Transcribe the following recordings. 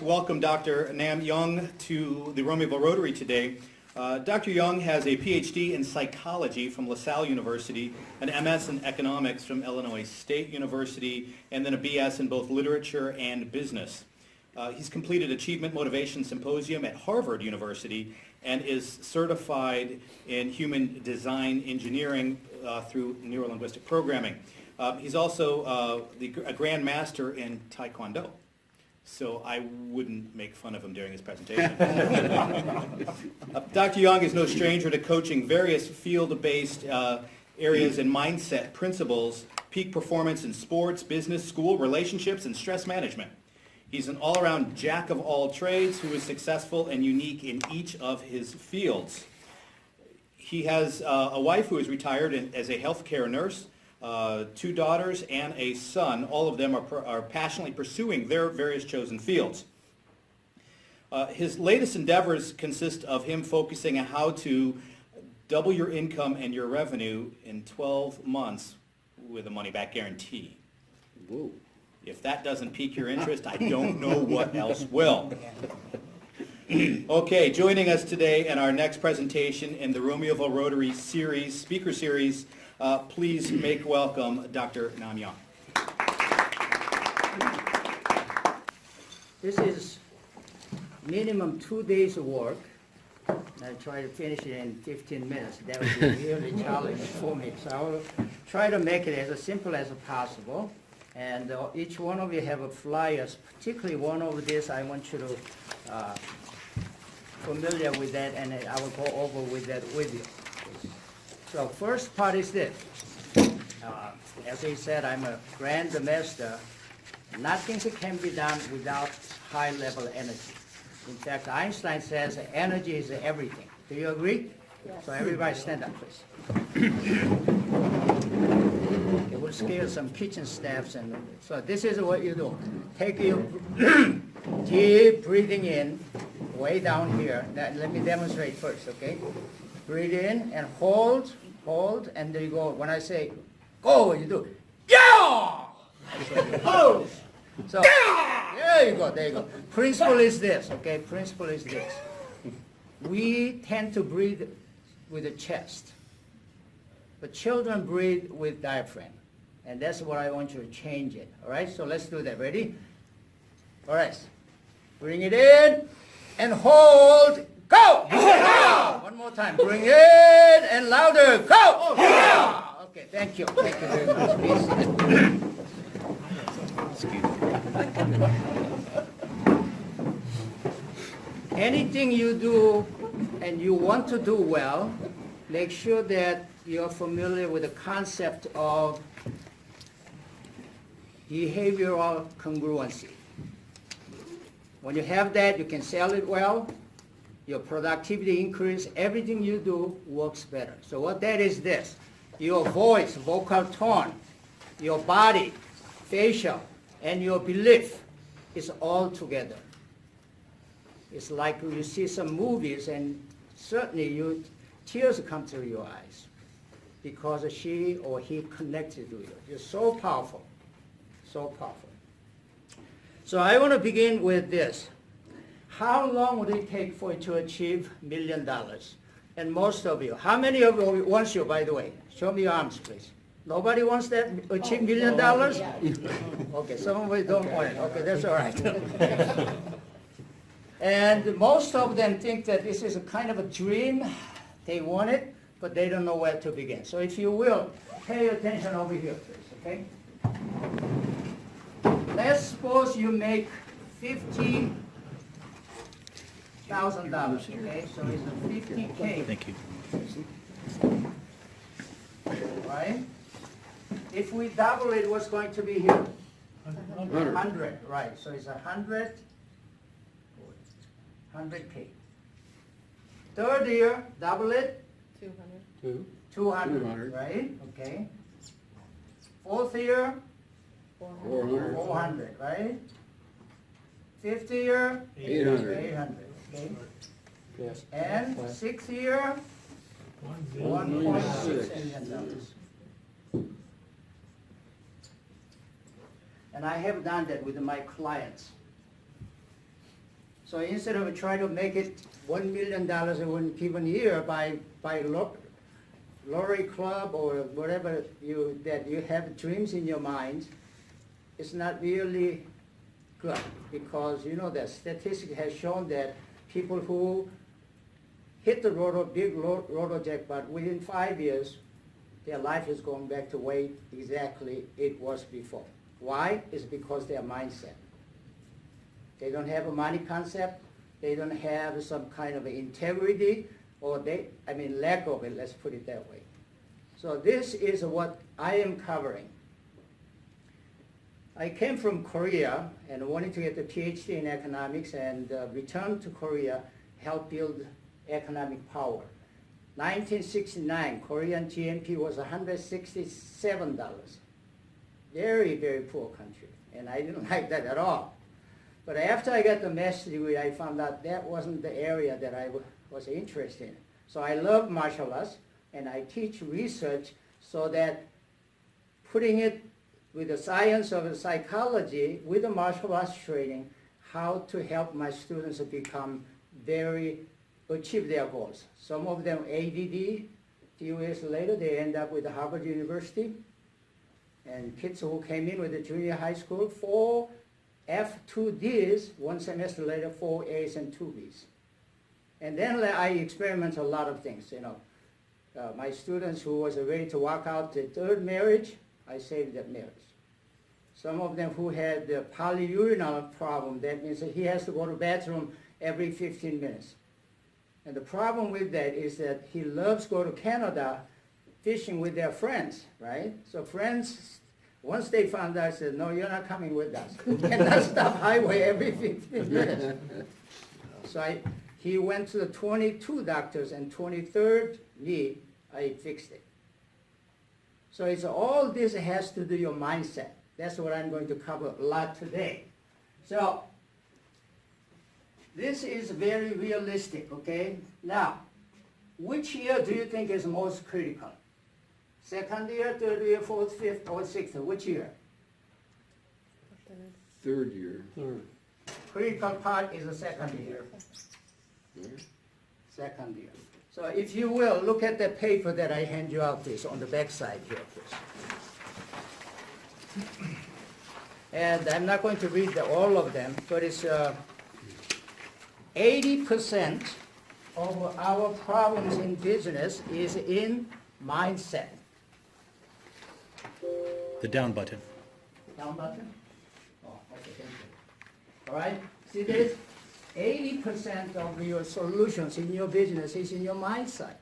welcome Dr. Nam Young to the Romeoville Rotary today. Dr. Young has a PhD in psychology from LaSalle University, an MS in economics from Illinois State University, and then a BS in both literature and business. He's completed Achievement Motivation Symposium at Harvard University and is certified in human design engineering through neurolinguistic programming. He's also a Grand Master in Taekwondo, so I wouldn't make fun of him during his presentation. Dr. Young is no stranger to coaching various field-based areas and mindset principles, peak performance in sports, business, school, relationships, and stress management. He's an all-around jack of all trades who is successful and unique in each of his fields. He has a wife who is retired as a healthcare nurse, 2 daughters, and a son. All of them are passionately pursuing their various chosen fields. His latest endeavors consist of him focusing on how to double your income and your revenue in 12 months with a money-back guarantee. Whoa. If that doesn't pique your interest, I don't know what else will. Okay, joining us today in our next presentation in the Romeoville Rotary series, speaker series, please make welcome Dr. Nam Young. This is minimum 2 days of work. I try to finish it in 15 minutes. That would be really challenging for me. So I will try to make it as simple as possible. And each one of you have a flyers, particularly one of this, I want you to familiar with that, and I will go over with that with you. So first part is this. As he said, I'm a Grand Master. Nothing can be done without high-level energy. In fact, Einstein says energy is everything. Do you agree? Yes. So everybody stand up, please. Okay, we'll scale some kitchen steps. And so this is what you do. Take your deep breathing in, way down here. Now, let me demonstrate first, okay? Breathe in and hold, and there you go. When I say go, you do, yeah! Hold! So, there you go. Principle is this, okay? Principle is this. We tend to breathe with the chest, but children breathe with diaphragm. And that's what I want you to change it, all right? So let's do that. Ready? All right. Bring it in and hold. Go! One more time. Bring it and louder. Go! Okay, thank you. Thank you very much, please. Anything you do and you want to do well, make sure that you're familiar with the concept of behavioral congruency. When you have that, you can sell it well, your productivity increase, everything you do works better. So what that is this, your voice, vocal tone, your body, facial, and your belief is all together. It's like you see some movies and certainly tears come to your eyes because she or he connected to you. You're so powerful, so powerful. So I want to begin with this. How long would it take for you to achieve $1 million? And most of you, how many of you wants you, by the way? Show me your arms, please. Nobody wants that, achieve $1 million? Okay, some of you don't want it. Okay, that's all right. And most of them think that this is a kind of a dream. They want it, but they don't know where to begin. So if you will, pay attention over here, please, okay? Let's suppose you make $50,000, okay? So it's a 50K. Thank you. Right? If we double it, what's going to be here? 100, right. So it's 100K. 3rd year, double it? 200, right? Okay. 4th year? 400, right? 5th year? 800, okay. Yes. And 6th year? $1.6 million. And I have done that with my clients. So instead of trying to make it $1 million in one given year by Rotary Club or whatever that you have dreams in your mind, it's not really good, because the statistic has shown that people who hit the big roto jackpot within 5 years, their life is going back to way exactly it was before. Why? It's because their mindset. They don't have a money concept. They don't have some kind of integrity, or lack of it, let's put it that way. So this is what I am covering. I came from Korea and wanted to get a PhD in economics, and returned to Korea, help build economic power. 1969, Korean GNP was $167. Very, very poor country, and I didn't like that at all. But after I got the master's degree, I found out that wasn't the area that I was interested in. So I love martial arts, and I teach research so that putting it with the science of psychology, with the martial arts training, how to help my students achieve their goals. Some of them ADD, a few years later, they end up with Harvard University. And kids who came in with the junior high school, 4 F2Ds, one semester later, 4 A's and 2 B's. And then I experiment a lot of things, my students who was ready to walk out the third marriage, I saved that marriage. Some of them who had the polyurinal problem, that means that he has to go to the bathroom every 15 minutes. And the problem with that is that he loves go to Canada fishing with their friends, right? So friends, once they found out, said, no, you're not coming with us. You cannot stop highway every 15 minutes. So he went to the 22 doctors, and 23rd me, I fixed it. So it's all this has to do with your mindset. That's what I'm going to cover a lot today. So this is very realistic, okay? Now, which year do you think is most critical? Second year, third year, fourth, fifth, or sixth? Which year? Third year. Third. Critical part is the second year. Second year. So if you will, look at the paper that I hand you out, please, on the back side here, please. And I'm not going to read all of them, but it's 80% of our problems in business is in mindset. The down button. Down button? Oh, okay, thank you. All right, see this? 80% of your solutions in your business is in your mindset.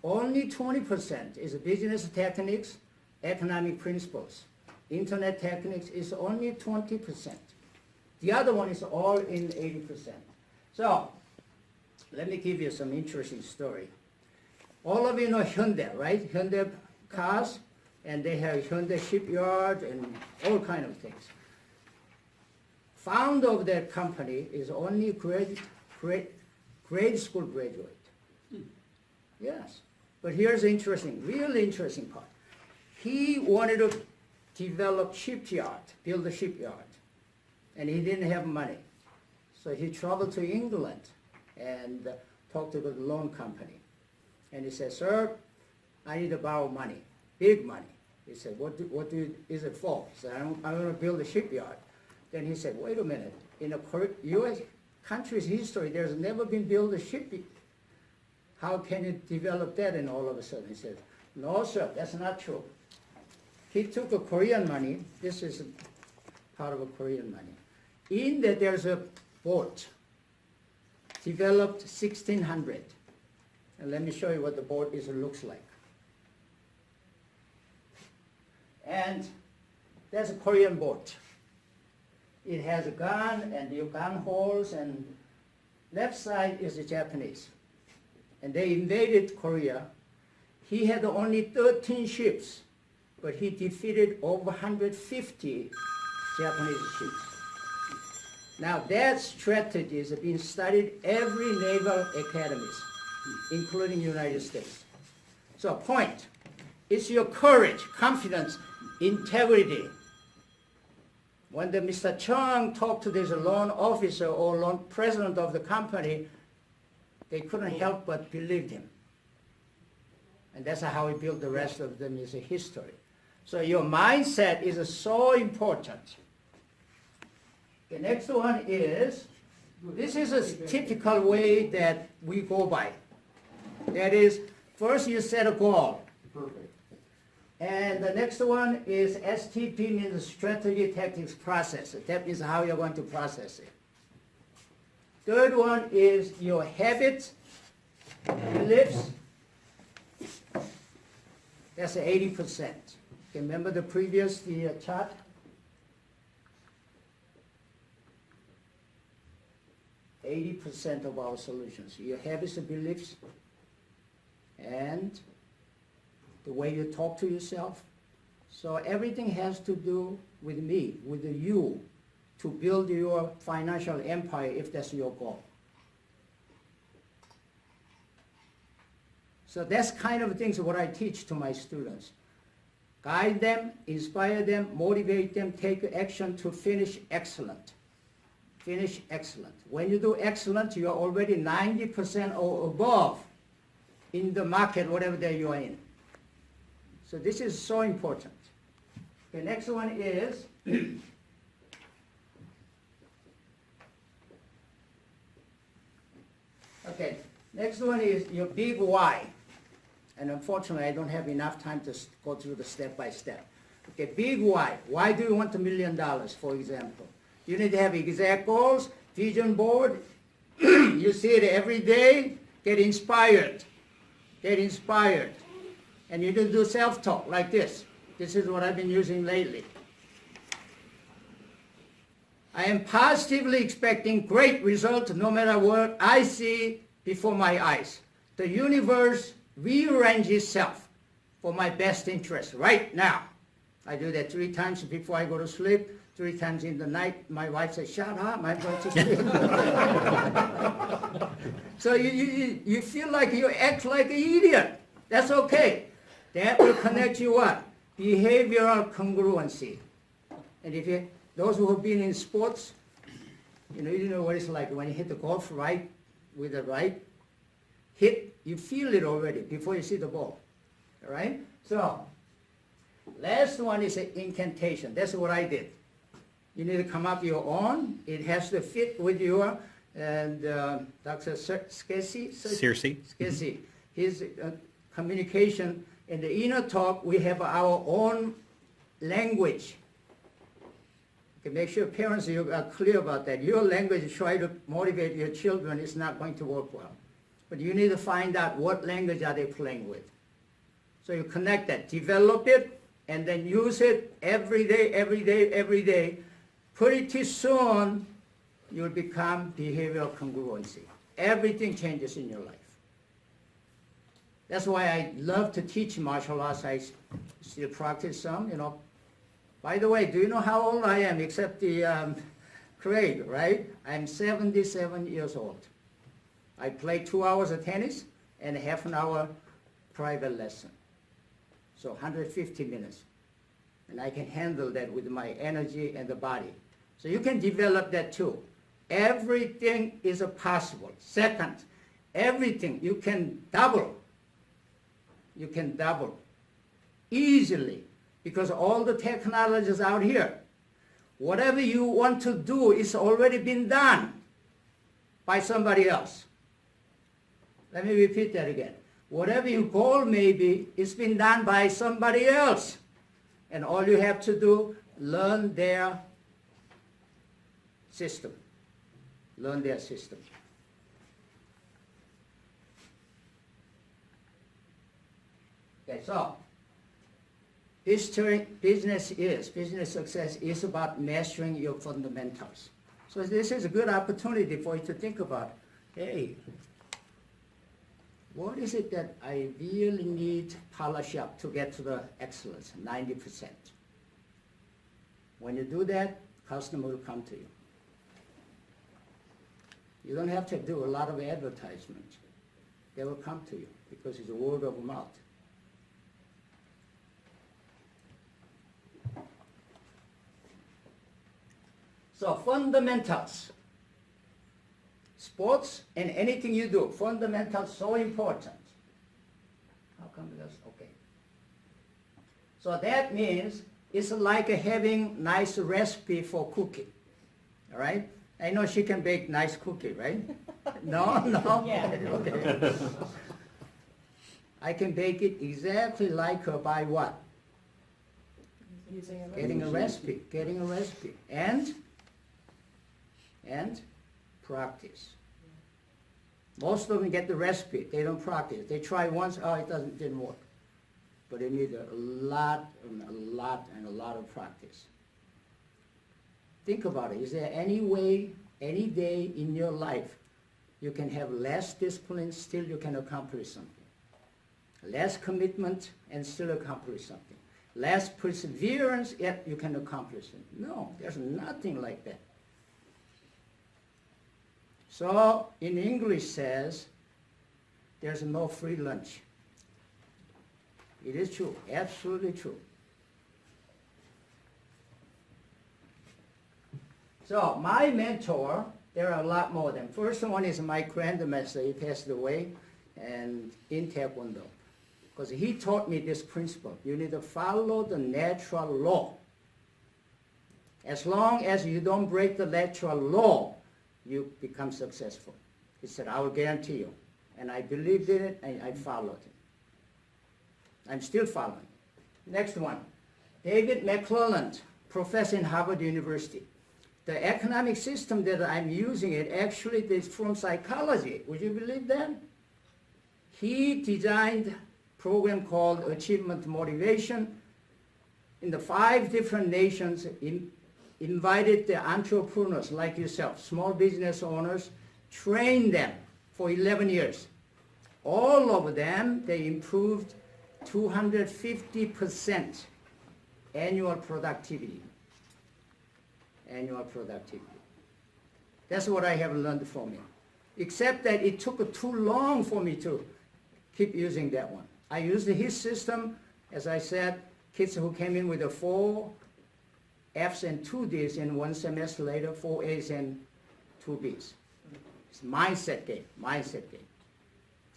Only 20% is business techniques, economic principles. Internet techniques is only 20%. The other one is all in 80%. So, let me give you some interesting story. All of you know Hyundai, right? Hyundai cars, and they have Hyundai shipyard and all kind of things. Founder of that company is only grade school graduate. Yes, but here's the interesting, really interesting part. He wanted to develop shipyard, build a shipyard, and he didn't have money. So he traveled to England and talked to the loan company. And he said, sir, I need to borrow money, big money. He said, what is it for? He said, I'm going to build a shipyard. Then he said, wait a minute, in a U.S. country's history, there's never been built a ship. How can you develop that? And all of a sudden he said, no, sir, that's not true. He took a Korean money. This is part of a Korean money. In that there's a boat developed 1600. And let me show you what the boat looks like. And there's a Korean boat. It has a gun and the gun holes, and left side is the Japanese. And they invaded Korea. He had only 13 ships, but he defeated over 150 Japanese ships. Now that strategy is being studied every naval academies, including United States. So point, it's your courage, confidence, integrity, When the Mr. Chung talked to this loan officer or loan president of the company, they couldn't help but believe him. And that's how he built the rest of them is a history. So your mindset is so important. The next one is, this is a typical way that we go by. That is, first you set a goal. Perfect. And the next one is STP, means strategy, tactics, process. That means how you're going to process it. Third one is your habits, beliefs. That's 80%. Remember the previous chart? %, of our solutions. Your habits and beliefs, and the way you talk to yourself. So everything has to do with me, with you, to build your financial empire if that's your goal. So that's kind of things what I teach to my students. Guide them, inspire them, motivate them, take action to finish excellent. Finish excellent. When you do excellent, you are already 90% or above in the market, whatever that you are in. So this is so important. The next one is okay. Next one is your big why. And unfortunately, I don't have enough time to go through the step by step. Okay, big why. Why do you want $1 million, for example? You need to have exact goals, vision board. You see it every day. Get inspired. Get inspired. And you need to do self-talk like this. This is what I've been using lately. I am positively expecting great results no matter what I see before my eyes. The universe rearranges itself for my best interest right now. I do that 3 times before I go to sleep, 3 times in the night. My wife says, shut up, I'm going to sleep. So you feel like you act like an idiot. That's okay. That will connect you what? Behavioral congruency. And if you, those who have been in sports, you know what it's like when you hit the golf right with the right hit, you feel it already before you see the ball. All right? So, last one is an incantation. That's what I did. You need to come up your own. It has to fit with your, and Dr. Skesi, his communication. In the inner talk, we have our own language. Okay, make sure parents you are clear about that. Your language, try to motivate your children, is not going to work well. But you need to find out what language are they playing with. So you connect that, develop it, and then use it every day, every day, every day. Pretty soon, you'll become behavioral congruency. Everything changes in your life. That's why I love to teach martial arts. I still practice some, By the way, do you know how old I am except the Craig, right? I'm 77 years old. I play 2 hours of tennis and half an hour private lesson. So 150 minutes. And I can handle that with my energy and the body. So you can develop that too. Everything is possible. Second, everything you can double. You can double easily because all the technology is out here. Whatever you want to do is already been done by somebody else. Let me repeat that again. Whatever your goal may be, it's been done by somebody else. And all you have to do, learn their system. Learn their system. Okay, so business success is about mastering your fundamentals. So this is a good opportunity for you to think about, hey, what is it that I really need to polish up to get to the excellence, 90%? When you do that, customer will come to you. You don't have to do a lot of advertisement. They will come to you because it's a word of mouth. So fundamentals. Sports and anything you do, fundamentals so important. How come that's okay? So that means it's like having nice recipe for cookie. All right? I know she can bake nice cookie, right? No? Yeah. Okay. I can bake it exactly like her by what? Using a Getting a recipe, and practice. Most of them get the recipe, they don't practice. They try once, oh, didn't work. But they need a lot of practice. Think about it. Is there any way, any day in your life you can have less discipline, still you can accomplish something? Less commitment and still accomplish something. Less perseverance, yet you can accomplish it. No, there's nothing like that. So, in English says, there's no free lunch. It is true, absolutely true. So, my mentor, there are a lot more of them. First one is my grandmaster, he passed away, and in Taekwondo. Because he taught me this principle. You need to follow the natural law. As long as you don't break the natural law, you become successful. He said, I will guarantee you. And I believed in it, and I followed it. I'm still following. Next one. David McClelland, professor in Harvard University. The economic system that I'm using it actually is from psychology. Would you believe that? He designed program called Achievement Motivation. In the 5 different nations, invited the entrepreneurs like yourself, small business owners, trained them for 11 years. All of them, they improved 250% annual productivity. Annual productivity. That's what I have learned from him. Except that it took too long for me to keep using that one. I used his system, as I said, kids who came in with 4 F's and 2 D's in 1 semester later, 4 A's and 2 B's. It's mindset game.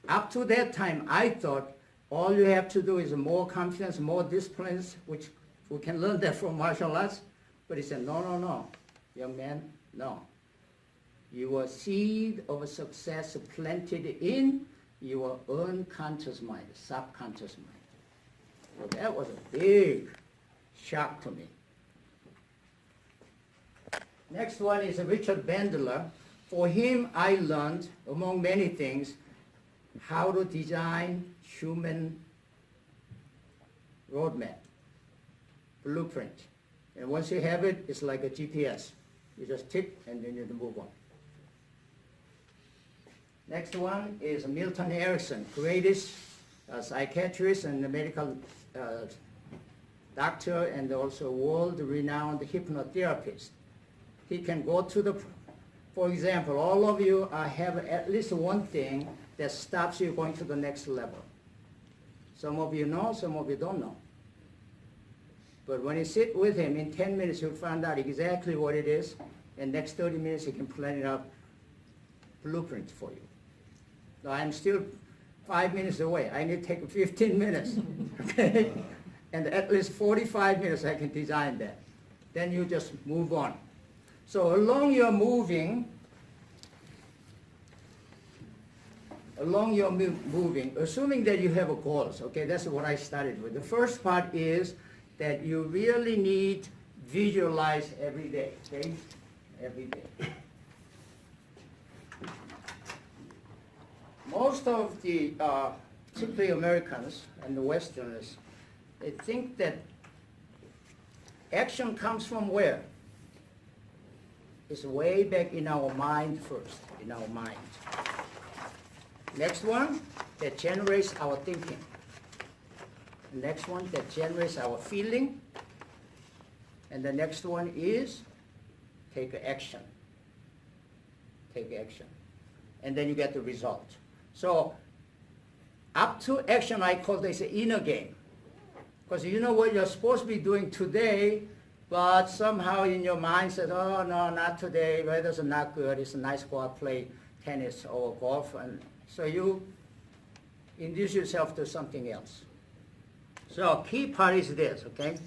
Up to that time, I thought all you have to do is more confidence, more disciplines, which we can learn that from martial arts. But he said, no, young man, no. Your seed of success planted in your unconscious mind, subconscious mind. Well, that was a big shock to me. Next one is Richard Bandler. For him, I learned, among many things, how to design human roadmap, blueprint. And once you have it, it's like a GPS. You just tick and then you move on. Next one is Milton Erickson, greatest psychiatrist and medical doctor and also world-renowned hypnotherapist. He can go to for example, all of you have at least one thing that stops you going to the next level. Some of you know, some of you don't know. But when you sit with him, in 10 minutes you'll find out exactly what it is, and next 30 minutes he can plan it out, blueprint for you. So I'm still 5 minutes away. I need to take 15 minutes, okay? And at least 45 minutes I can design that. Then you just move on. So along your moving, assuming that you have a goals, okay, that's what I started with. The first part is that you really need visualize every day, okay? Every day. Most of the, particularly Americans and the Westerners, they think that action comes from where? It's way back in our mind first, in our mind. Next one, that generates our thinking. The next one, that generates our feeling. And the next one is take action. Take action. And then you get the result. So up to action, I call this an inner game. Because you know what you're supposed to be doing today, but somehow in your mind said, oh, no, not today, weather's not good, it's nice to go out play tennis or golf, and so you induce yourself to something else. So key part is this, okay?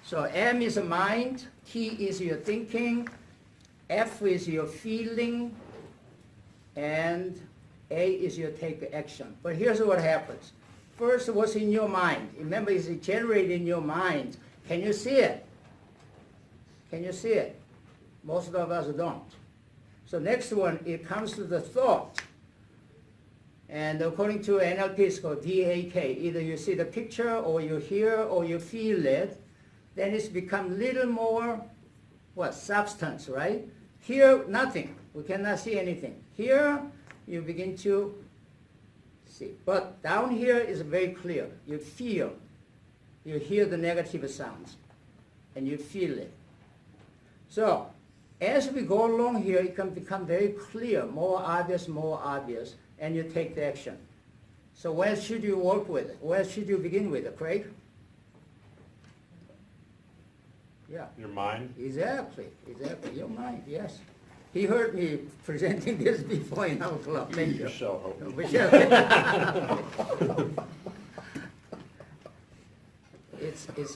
So M is mind, T is your thinking, F is your feeling, and A is your take action. But here's what happens. First, what's in your mind? Remember, it's generated in your mind. Can you see it? Can you see it? Most of us don't. So next one, it comes to the thought. And according to NLP, it's called DAK. Either you see the picture, or you hear, or you feel it. Then it's become little more, what, substance, right? Here, nothing. We cannot see anything. Here, you begin to see. But down here is very clear. You feel. You hear the negative sounds. And you feel it. So, as we go along here, it can become very clear, more obvious, and you take the action. So where should you work with it? Where should you begin with it, Craig? Yeah. Your mind? Exactly, your mind, yes. He heard me presenting this before in our club. Thank you. Michelle, hope. Michelle.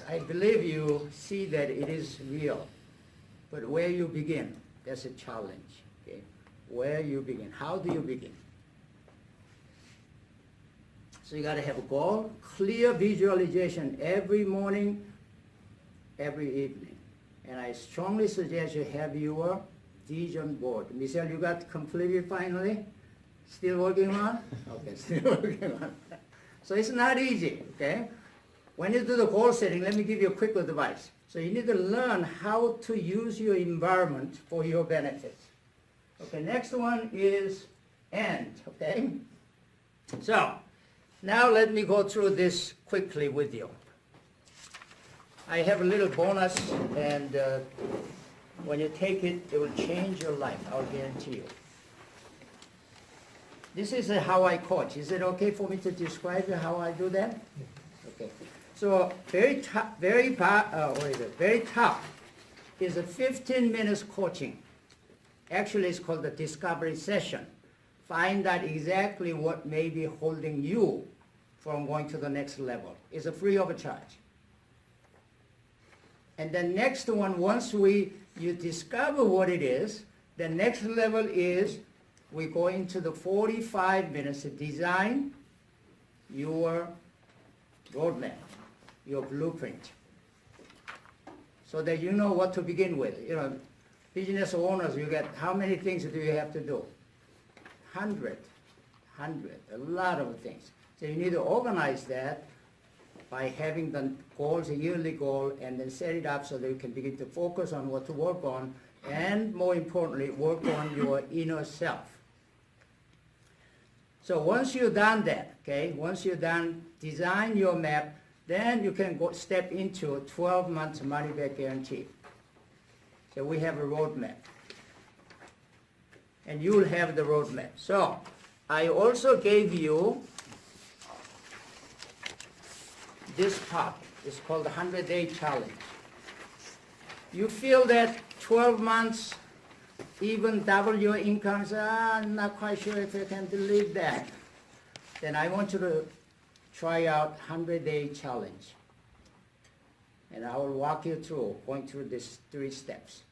I believe you see that it is real. But where you begin, that's a challenge. Okay? Where you begin. How do you begin? So you got to have a goal, clear visualization every morning, every evening. And I strongly suggest you have your vision board. Michelle, you got completed finally? Still working on? Okay, still working on. So it's not easy, okay? When you do the goal setting, let me give you a quick advice. So you need to learn how to use your environment for your benefit. Okay, next one is end, okay? So, now let me go through this quickly with you. I have a little bonus, and when you take it, it will change your life, I'll guarantee you. This is how I coach. Is it okay for me to describe how I do that? Okay. So very top is a 15 minutes coaching. Actually, it's called the discovery session. Find out exactly what may be holding you from going to the next level. It's a free of charge. And the next one, once you discover what it is, the next level is we go into the 45 minutes to design your roadmap, your blueprint, so that you know what to begin with. You know, business owners, you get, how many things do you have to do? 100, a lot of things. So you need to organize that by having the goals, a yearly goal, and then set it up so that you can begin to focus on what to work on, and more importantly, work on your inner self. So once you've done that, okay, once you're done, design your map, then you can go step into 12 months money back guarantee. So we have a roadmap. And you will have the roadmap. So I also gave you this part. It's called the 100-day challenge. You feel that 12 months, even double your income, say, I'm not quite sure if I can believe that. Then I want you to try out 100-day challenge. And I will walk you through, going through these 3 steps.